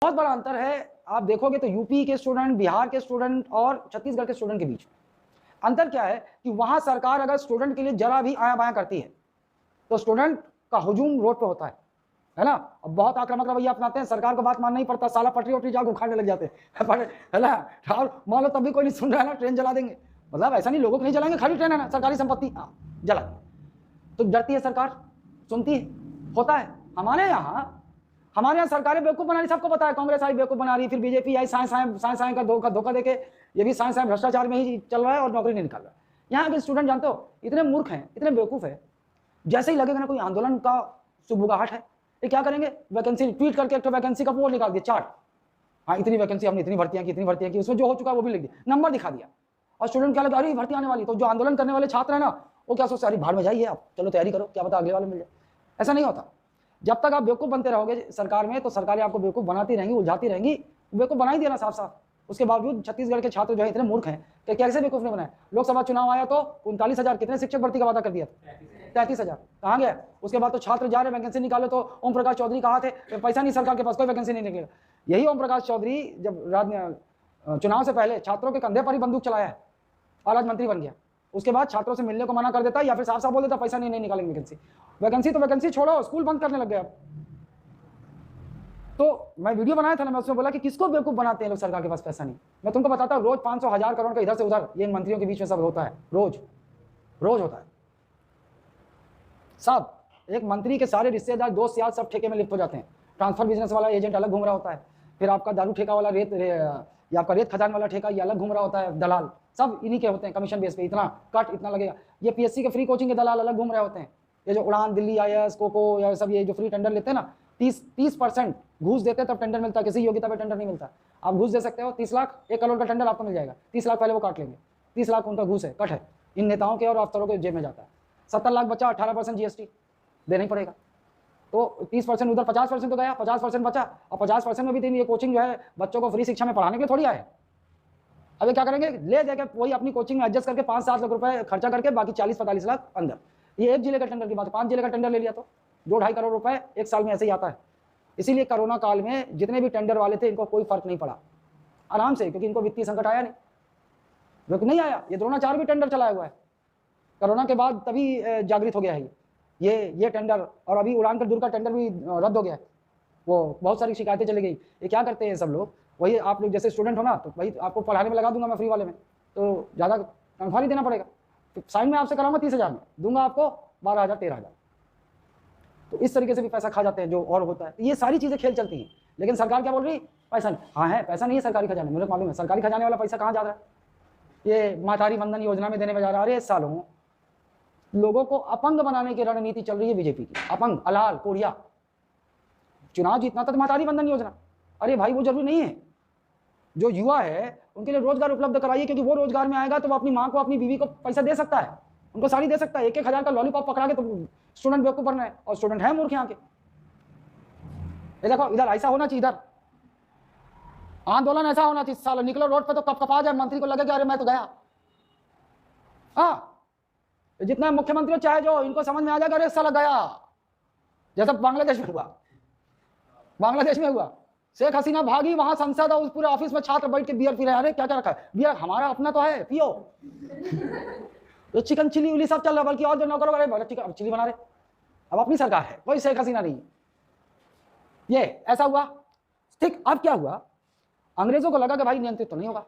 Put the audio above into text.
बहुत बड़ा अंतर है। आप देखोगे तो यूपी के स्टूडेंट, बिहार के स्टूडेंट और छत्तीसगढ़ के स्टूडेंट के बीच अंतर क्या है कि वहां सरकार अगर स्टूडेंट के लिए जरा भी आया बाया करती है तो स्टूडेंट का हुजूम रोड पे होता है ना। अब बहुत आक्रामक रवैया अपनाते हैं, सरकार को बात मानना ही पड़ता, साला पटरी वटरी जाकर उखाड़ने लग जाते हैं, है ना। और मान लो तब भी कोई नहीं सुन रहा है ना, ट्रेन जला देंगे। मतलब ऐसा नहीं लोगों को नहीं जलाएंगे, खाली ट्रेन है ना, सरकारी संपत्ति जला देंगे। तो डरती है सरकार, सुनती है, होता है। हमारे यहाँ सरकारें बेवकूफ बना रही, सबको पता है। कांग्रेस आई बेवकूफ बना रही, फिर बीजेपी आई साए का धोखा देके, ये भी साए भ्रष्टाचार में ही चल रहा है और नौकरी नहीं निकाल रहा है। यहाँ के स्टूडेंट जानते हो इतने मूर्ख हैं, इतने बेवकूफ है, जैसे ही लगेगा ना कोई आंदोलन का सुबुगाहट है, ये क्या करेंगे, वैकेंसी ट्वीट करके एक तो वैकेंसी का वो निकाल दिया चार्ट, हाँ इतनी वैकेंसी, हमने इतनी भर्तियां की, उसमें जो हो चुका है वो भी लिख दिया, नंबर दिखा दिया। और स्टूडेंट क्या लगा, अरे भर्ती आने वाली, तो जो आंदोलन करने वाले छात्र है ना वो क्या सोचते, अरे भाड़ में जाइए आप, चलो तैयारी करो, क्या पता अगले वाले मिल जाए। ऐसा नहीं होता। जब तक आप बेवकूफ बनते रहोगे सरकार में तो सरकारें आपको बेवकूफ बनाती रहेंगी, उलझाती रहेंगी। बेवकूफ बना ही दिया ना साफ साफ। उसके बावजूद छत्तीसगढ़ के छात्र जो है इतने मूर्ख हैं कि कैसे बेवकूफ नहीं बनाए। लोकसभा चुनाव आया तो 39,000 कितने शिक्षक भर्ती का वादा कर दिया था, 33,000 कहाँ गया। उसके बाद तो छात्र जा रहे वैकेंसी निकाले, तो ओम प्रकाश चौधरी कहा थे पैसा नहीं सरकार के पास, कोई वैकेंसी नहीं निकलेगा। यही ओम प्रकाश चौधरी जब चुनाव से पहले छात्रों के कंधे पर ही बंदूक चलाया है और आज मंत्री बन गया। उसके बाद छात्रों से मिलने को मना कर देता या फिर साफ साफ बोल देता पैसा नहीं निकालेंगे वैकेंसी तो वैकेंसी छोड़ो, स्कूल बंद करने लग गए अब। तो मैं वीडियो बनाया था ना, मैं उसमें बोला कि किसको बेवकूफ बनाते हैं लोग, सरकार के पास पैसा नहीं। मैं तुमको बताता हूँ, रोज 500,000 करोड़ का इधर से उधर ये मंत्रियों के बीच में सब होता है, रोज होता है सब। एक मंत्री के सारे रिश्तेदार, दोस्त यार सब ठेके में लिफ्ट हो जाते हैं। ट्रांसफर बिजनेस वाला एजेंट अलग घूम रहा होता है, फिर आपका दारू ठेका वाला या आपका रेत खदान वाला ठेका ये अलग घूम रहा होता है, दलाल सब इन्हीं के होते हैं, कमीशन बेस पे इतना कट इतना लगेगा। ये पीएससी के फ्री कोचिंग के दलाल अलग घूम रहे होते हैं। ये जो उड़ान, दिल्ली IAS, कोको या सब ये जो फ्री टेंडर लेते हैं ना, 30% घूस देते हैं तब टेंडर मिलता है, किसी योग्यता पे टेंडर नहीं मिलता। आप घूस दे सकते हो 30 लाख, 1 करोड़ का टेंडर आपको मिल जाएगा, 30 लाख पहले वो काट लेंगे। 30 लाख उनका घूस है, कट है, इन नेताओं के और अफसरों के जेब में जाता है। 70 लाख बचा, 18% GST देना ही पड़ेगा। तो 30% उधर, 50% तो गया, 50% बचा। और 50% में भी ये कोचिंग जो है बच्चों को फ्री शिक्षा में पढ़ाने के लिए थोड़ी आए। अब ये क्या करेंगे, ले देके वही अपनी कोचिंग में एडजस्ट करके 5-7 लाख रुपए खर्चा करके बाकी 40-45 लाख अंदर। ये 1 जिले का टेंडर की बात है, 5 जिले का टेंडर ले लिया तो 2-2.5 करोड़ रुपए 1 साल में ऐसे ही आता है। इसीलिए कोरोना काल में जितने भी टेंडर वाले थे इनको कोई फर्क नहीं पड़ा, आराम से, क्योंकि इनको वित्तीय संकट आया नहीं आया। ये द्रोणाचार्य भी टेंडर चलाया हुआ है कोरोना के बाद, तभी जागृत हो गया है ये टेंडर। और अभी उड़ान कर दूर का टेंडर भी रद्द हो गया है, वो बहुत सारी शिकायतें चली गई। ये क्या करते हैं सब लोग, वही आप लोग जैसे स्टूडेंट हो ना, तो वही आपको पढ़ाने में लगा दूंगा मैं फ्री वाले में, तो ज़्यादा तनख्वाह नहीं देना पड़ेगा। तो साइन में आपसे कराऊंगा 30,000 में, दूंगा आपको 12,000 13,000। तो इस तरीके से भी पैसा खा जाते हैं जो और होता है। ये सारी चीज़ें खेल चलती हैं, लेकिन सरकार क्या बोल रही, पैसा नहीं। हाँ है, पैसा नहीं है सरकारी खजाने, मुझे मालूम है। सरकारी खजाने वाला पैसा कहाँ जा रहा है, ये मातारी वंदन योजना में देने में जा रहा है। अरे सालों लोगों को अपंग बनाने की रणनीति चल रही है बीजेपी की, अपंग अलाल कोरिया। चुनाव जीतना था तो मातारी वंदन योजना, अरे भाई वो जरूरी नहीं है। जो युवा है उनके लिए रोजगार उपलब्ध कराइए, क्योंकि वो रोजगार में आएगा तो वो अपनी माँ को, अपनी बीवी को पैसा दे सकता है, उनको साड़ी दे सकता है। 1-1 हज़ार का लॉलीपॉप पकड़ा के तो स्टूडेंट बेवकूफ बन रहे हैं, और स्टूडेंट है मूर्ख यहाँ के। ये देखो इधर ऐसा होना चाहिए, इधर आंदोलन ऐसा होना चाहिए, सालो निकलो रोड पे तो कपकपा जाए, मंत्री को लगे कि अरे मैं तो गया। हाँ जितना मुख्यमंत्री चाहे जो, इनको समझ में आ जाएगा अरे साला गया। जैसा बांग्लादेश में हुआ, शेख हसीना भागी, वहां संसद और उस पूरे ऑफिस में छात्र बैठ के बियर पी रहे। अरे क्या क्या रखा है बियर, हमारा अपना तो है, पियो। तो चिकन चिली उली सब चल रहा, बल्कि और जो नौकर वगैरह चिकन चिली बना रहे। अब अपनी सरकार है, कोई शेख हसीना नहीं। ये ऐसा हुआ, ठीक। अब क्या हुआ, अंग्रेजों को लगा कि भाई नियंत्रित तो नहीं होगा,